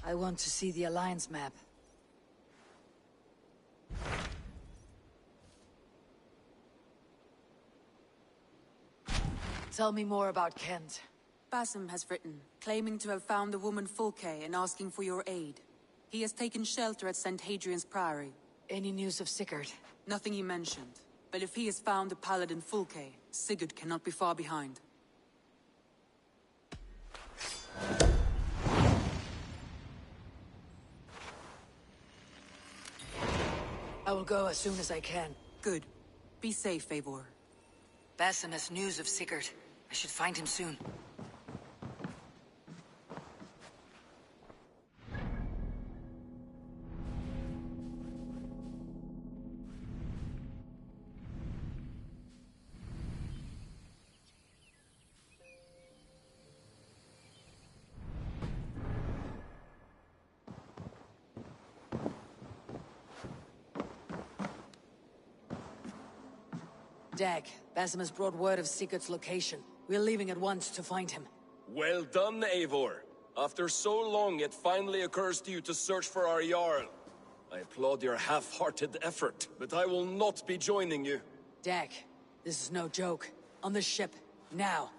I want to see the Alliance map. Tell me more about Kent. Basim has written, claiming to have found the woman Fulke and asking for your aid. He has taken shelter at St. Hadrian's Priory. Any news of Sigurd? Nothing he mentioned. But if he has found the paladin Fulke, Sigurd cannot be far behind. I will go as soon as I can. Good. Be safe, Eivor. Basim has news of Sigurd. I should find him soon. Dag, Basim has brought word of Sigurd's location. We're leaving at once to find him. Well done, Eivor. After so long, it finally occurs to you to search for our Jarl. I applaud your half-hearted effort, but I will not be joining you. Dag, this is no joke. On the ship, now.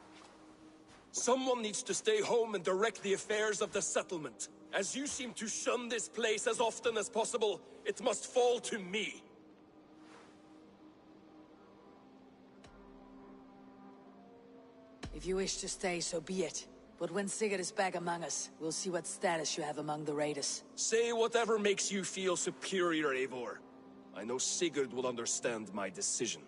Someone needs to stay home and direct the affairs of the settlement. As you seem to shun this place as often as possible, it must fall to me. If you wish to stay, so be it. But when Sigurd is back among us, we'll see what status you have among the raiders. Say whatever makes you feel superior, Eivor. I know Sigurd will understand my decision.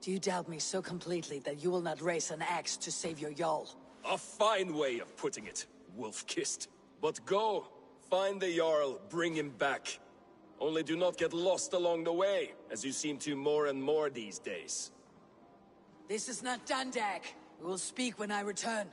Do you doubt me so completely that you will not raise an axe to save your Jarl? A fine way of putting it, wolf-kissed. But go, find the Jarl, bring him back. Only do not get lost along the way, as you seem to more and more these days. This is not done, Dag. We will speak when I return.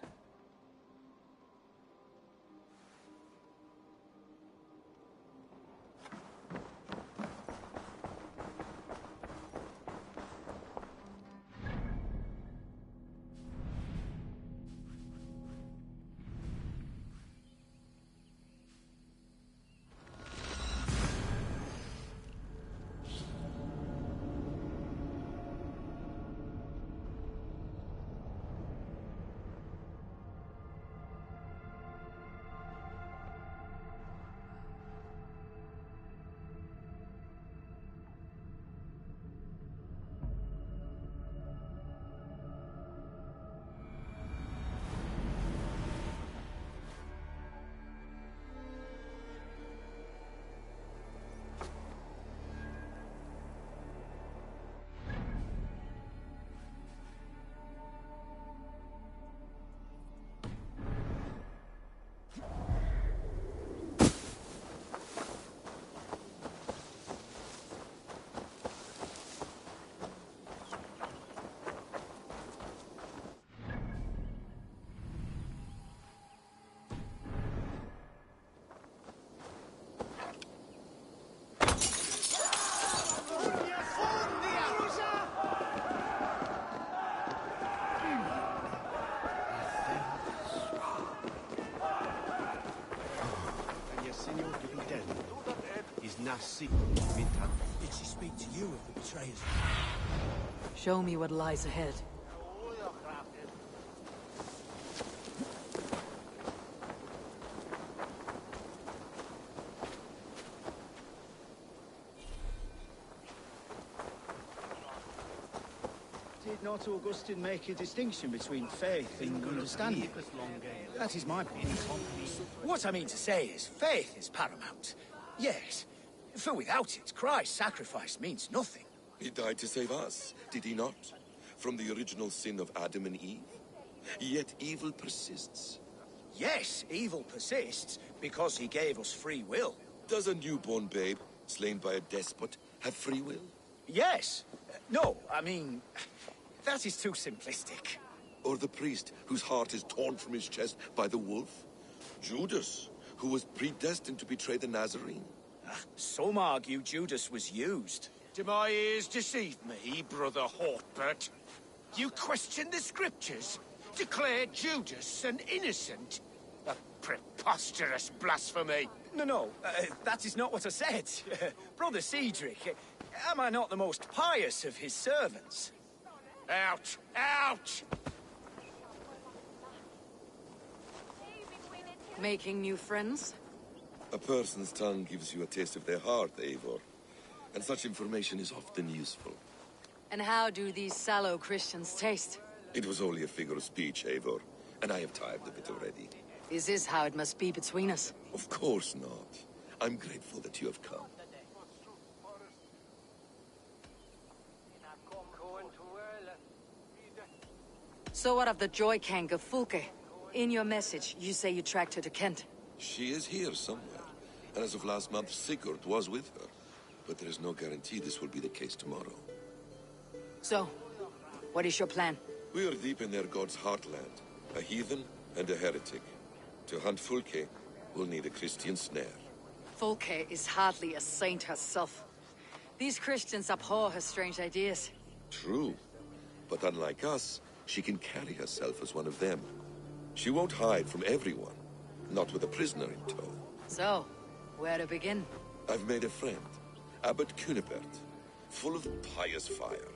Did she speak to you of the betrayers? Show me what lies ahead. Did not Augustine make a distinction between faith and understanding? That is my point. What I mean to say is, faith is paramount. Yes, for without it, Christ's sacrifice means nothing. He died to save us, did he not? From the original sin of Adam and Eve? Yet evil persists. Yes, evil persists, because he gave us free will. Does a newborn babe, slain by a despot, have free will? Yes. No, I mean, that is too simplistic. Or the priest whose heart is torn from his chest by the wolf? Judas, who was predestined to betray the Nazarene? Some argue Judas was used. Do my ears deceive me, Brother Hortbert? You question the scriptures? Declare Judas an innocent? A preposterous Preposterous blasphemy! No, that is not what I said. Brother Cedric, am I not the most pious of his servants? Out! Out! Making new friends? A person's tongue gives you a taste of their heart, Eivor. And such information is often useful. And how do these sallow Christians taste? It was only a figure of speech, Eivor. And I have tired of it already. Is this how it must be between us? Of course not. I'm grateful that you have come. So what of the Joy Kank of Fulke? In your message, you say you tracked her to Kent. She is here somewhere. And as of last month, Sigurd was with her. But there is no guarantee this will be the case tomorrow. So, what is your plan? We are deep in their god's heartland. A heathen and a heretic. To hunt Fulke, we'll need a Christian snare. Fulke is hardly a saint herself. These Christians abhor her strange ideas. True. But unlike us, she can carry herself as one of them. She won't hide from everyone. Not with a prisoner in tow. So, where to begin? I've made a friend. Abbot Cunibert. Full of pious fire.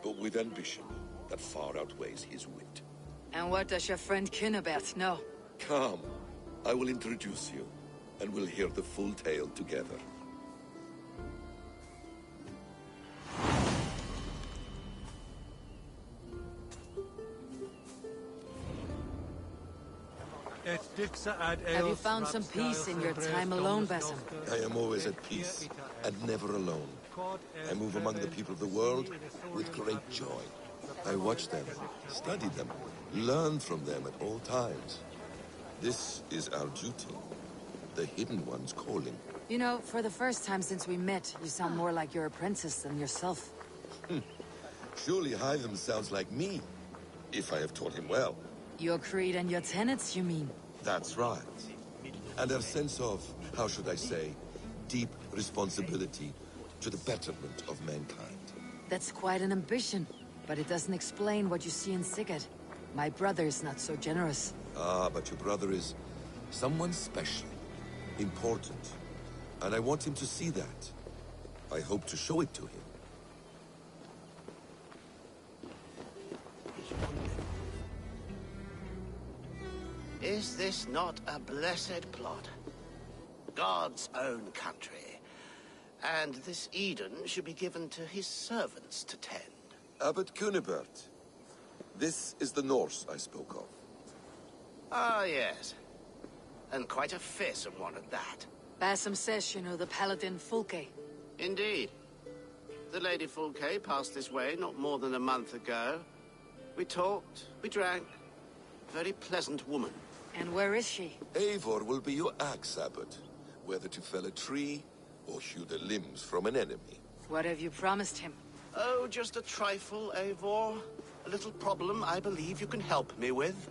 But with ambition that far outweighs his wit. And what does your friend Cunibert know? Come. I will introduce you. And we'll hear the full tale together. Have you found some peace in your time alone, Basim? I am always at peace, and never alone. I move among the people of the world with great joy. I watch them, study them, learn from them at all times. This is our duty. The Hidden One's calling. You know, for the first time since we met, you sound more like your apprentice than yourself. Surely Hytham sounds like me, if I have taught him well. Your creed and your tenets, you mean? That's right. And our sense of, how should I say, deep responsibility to the betterment of mankind. That's quite an ambition, but it doesn't explain what you see in Sigurd. My brother is not so generous. Ah, but your brother is someone special, important, and I want him to see that. I hope to show it to him. Is this not a blessed plot? God's own country. And this Eden should be given to his servants to tend. Abbot Cunibert. This is the Norse I spoke of. Ah, yes. And quite a fearsome one at that. Basim says you know the paladin Fulke. Indeed. The Lady Fulke passed this way not more than a month ago. We talked, we drank. Very pleasant woman. And where is she? Eivor will be your axe, Abbot. Whether to fell a tree or hew the limbs from an enemy. What have you promised him? Oh, just a trifle, Eivor. A little problem I believe you can help me with.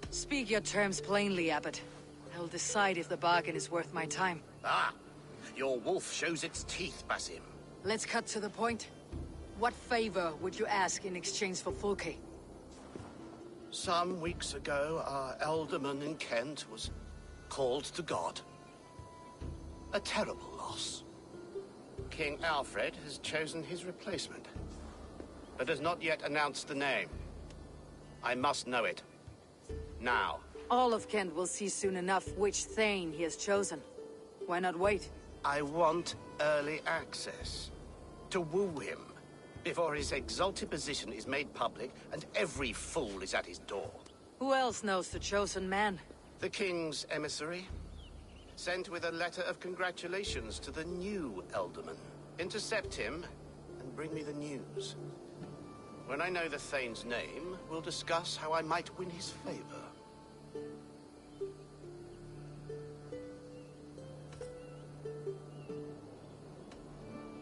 Speak your terms plainly, Abbot. I'll decide if the bargain is worth my time. Ah, your wolf shows its teeth, Basim. Let's cut to the point. What favor would you ask in exchange for Fulke? Some weeks ago, our alderman in Kent was called to God. A terrible loss. King Alfred has chosen his replacement, but has not yet announced the name. I must know it. Now. All of Kent will see soon enough which Thane he has chosen. Why not wait? I want early access. To woo him, before his exalted position is made public and every fool is at his door. Who else knows the chosen man? The king's emissary, sent with a letter of congratulations to the new alderman. Intercept him and bring me the news. When I know the Thane's name, we'll discuss how I might win his favor.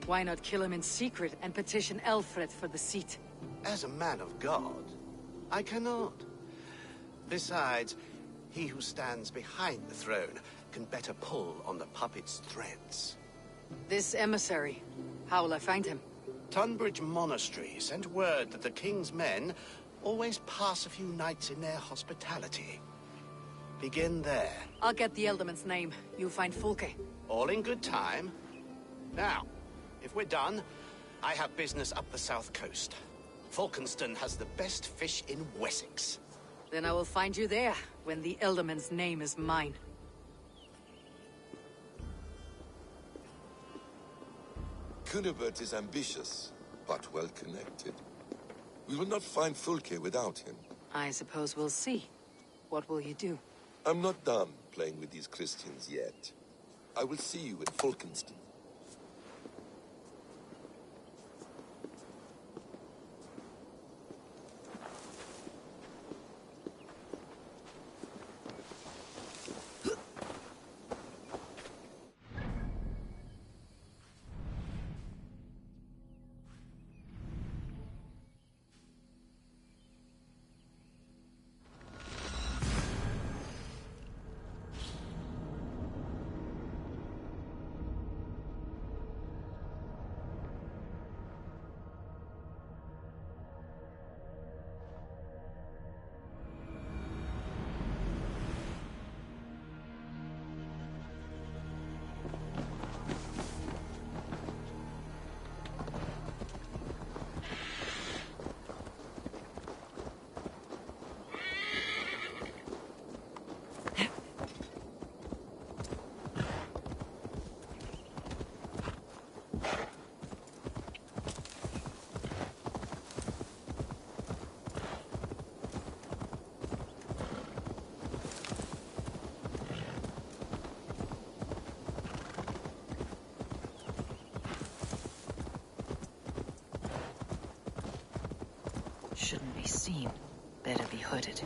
Why not kill him in secret and petition Alfred for the seat? As a man of God, I cannot. Besides, he who stands behind the throne can better pull on the puppet's threads. This emissary, how will I find him? Tunbridge Monastery sent word that the king's men always pass a few nights in their hospitality. Begin there. I'll get the Elderman's name. You find Fulke. All in good time. Now, if we're done, I have business up the south coast. Falkenston has the best fish in Wessex. Then I will find you there, when the Elderman's name is mine. Cunibert is ambitious, but well-connected. We will not find Fulke without him. I suppose we'll see. What will you do? I'm not done playing with these Christians yet. I will see you in Falkenston. Shouldn't be seen. Better be hooded.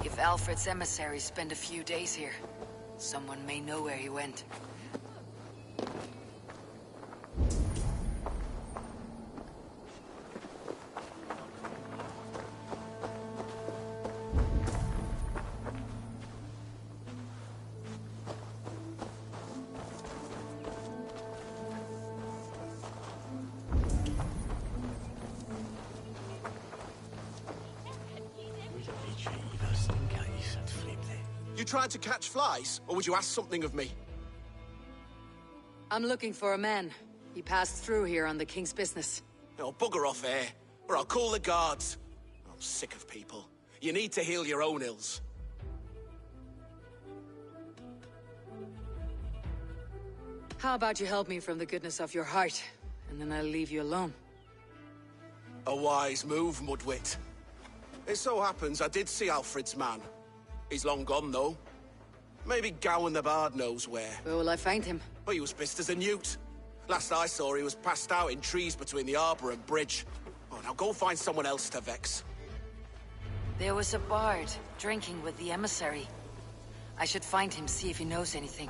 If Alfred's emissaries spend a few days here, someone may know where he went. You tried to catch flies, or would you ask something of me? I'm looking for a man. He passed through here on the king's business. Oh, bugger off here, or I'll call the guards. I'm sick of people. You need to heal your own ills. How about you help me from the goodness of your heart, and then I'll leave you alone. A wise move, Mudwit. It so happens I did see Alfred's man. He's long gone, though. Maybe Gowan the Bard knows where. Where will I find him? Well, he was pissed as a newt. Last I saw, he was passed out in trees between the arbor and bridge. Oh, now go find someone else to vex. There was a bard, drinking with the emissary. I should find him, see if he knows anything.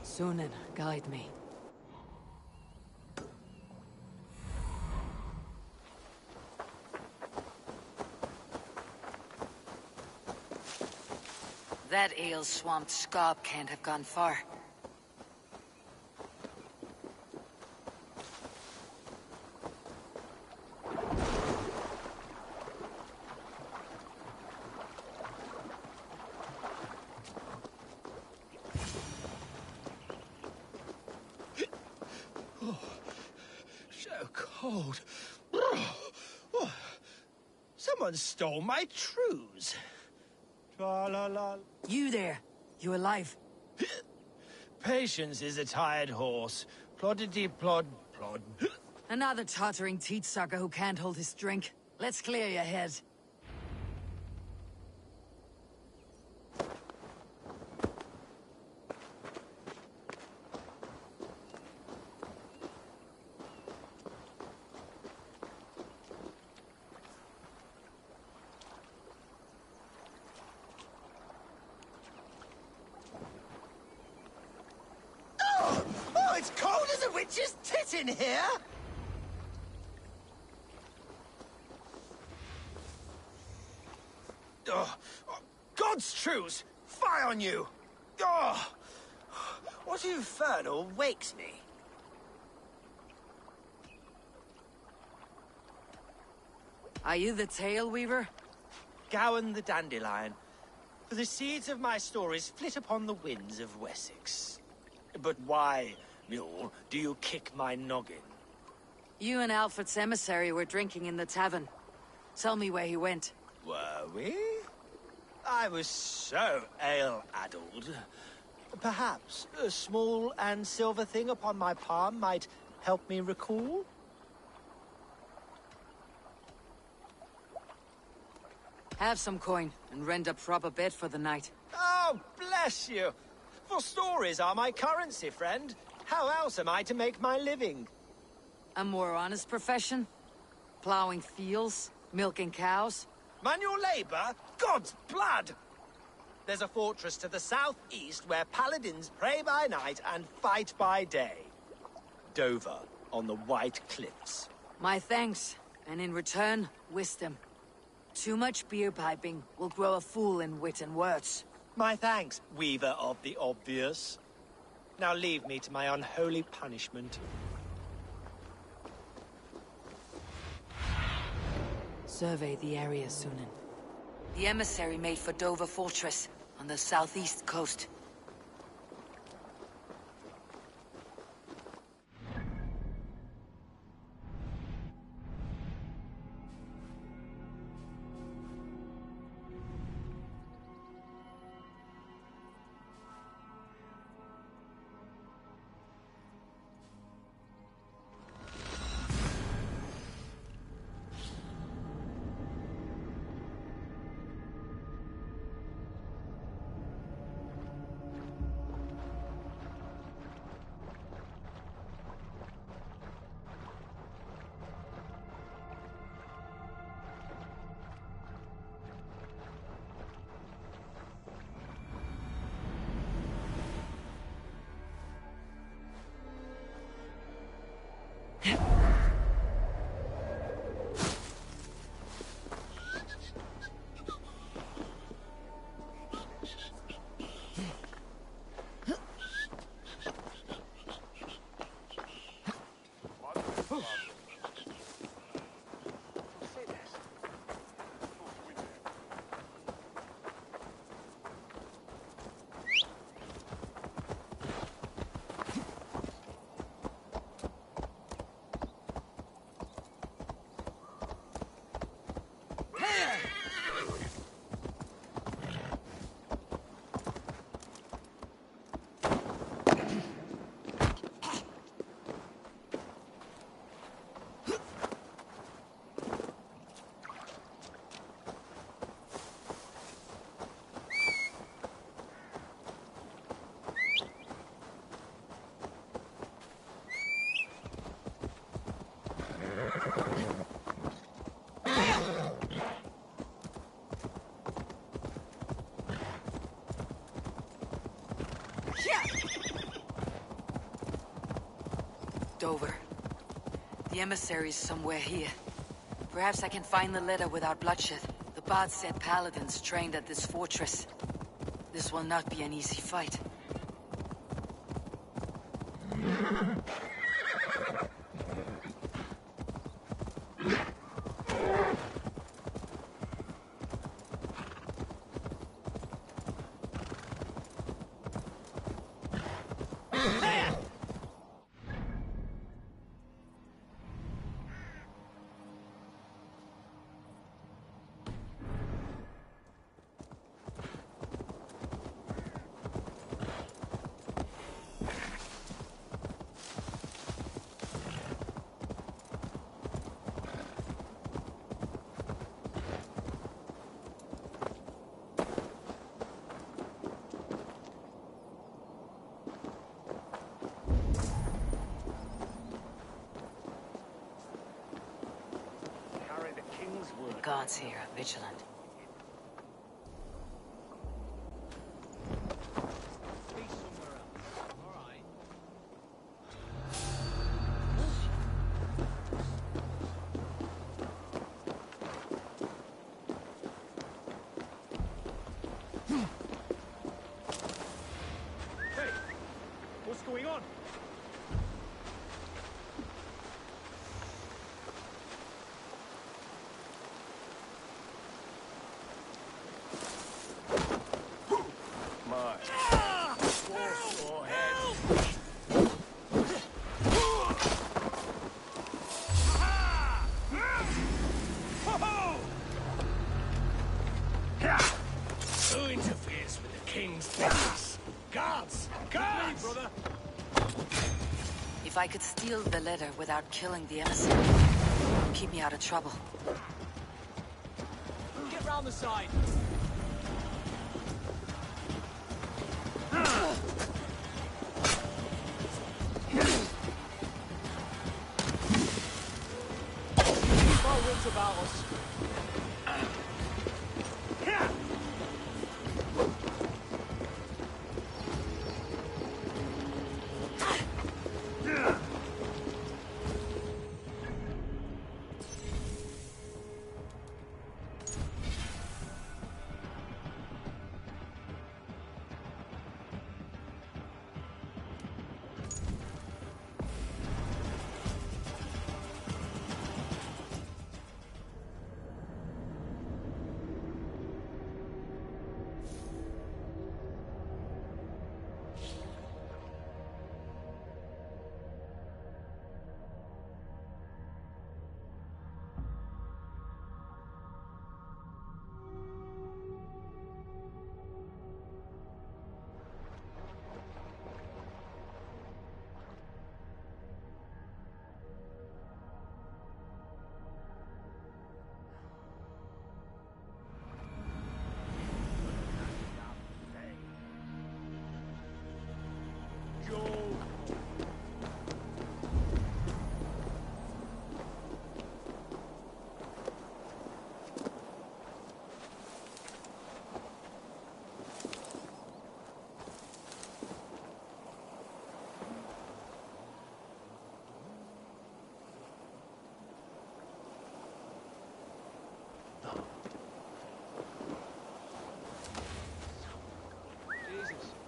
Sunan, guide me. That ale-swamped scab can't have gone far. So cold. Oh, someone stole my trews. Tra-la-la. You there. You alive? Patience is a tired horse. Ploddity plod plod. Another tottering teat-sucker who can't hold his drink. Let's clear your head. Oh, it's cold as a witch's tit in here! God's truce! Fie on you! Oh, what infernal wakes me? Are you the Tail Weaver? Gowan the Dandelion. For the seeds of my stories flit upon the winds of Wessex. But why, mule, do you kick my noggin? You and Alfred's emissary were drinking in the tavern. Tell me where he went. Were we? I was so ale-addled. Perhaps a small and silver thing upon my palm might help me recall? Have some coin and rent a proper bed for the night. Oh, bless you! For stories are my currency, friend. How else am I to make my living? A more honest profession? Plowing fields? Milking cows? Manual labor? God's blood! There's a fortress to the southeast where paladins pray by night and fight by day. Dover, on the White Cliffs. My thanks, and in return, wisdom. Too much beer piping will grow a fool in wit and words. My thanks, weaver of the obvious. Now leave me to my unholy punishment. Survey the area, Sunan. The emissary made for Dover Fortress, on the southeast coast. Dover. The emissary's somewhere here. Perhaps I can find the letter without bloodshed. The bard said paladins trained at this fortress. This will not be an easy fight. Guards here, vigilant. Hey, what's going on? Who interferes with the king's business? Guards! Guards! Leave, brother! If I could steal the letter without killing the emissary, keep me out of trouble. Get round the side! Keep our wits about us.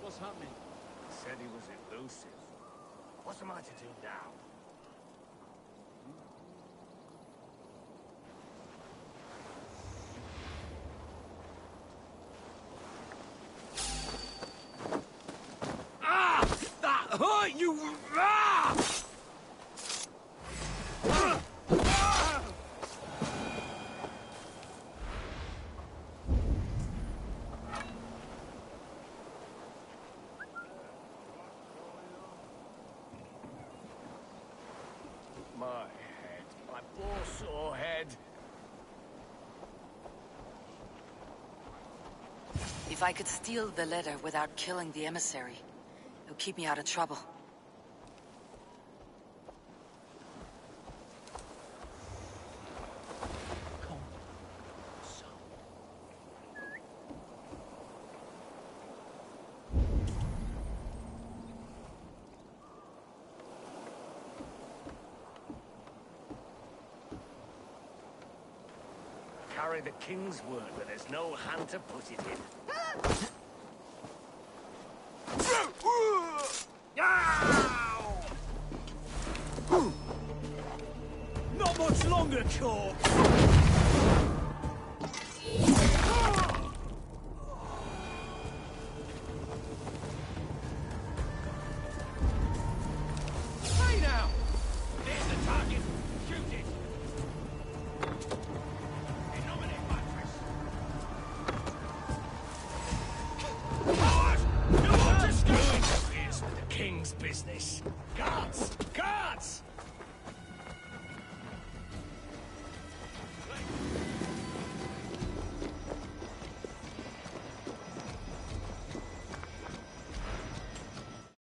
What's happening? He said he was elusive. What am I to do now? Ah! That hurt you! Ah! My head. My poor sore head. If I could steal the letter without killing the emissary, it'll keep me out of trouble. Carry the king's word, but there's no hand to put it in. much longer, corpse! Hey now! There's the target. Shoot it. Denominate mattress. Forward! You want to scoot? Here's with the king's business. Guards! Guards!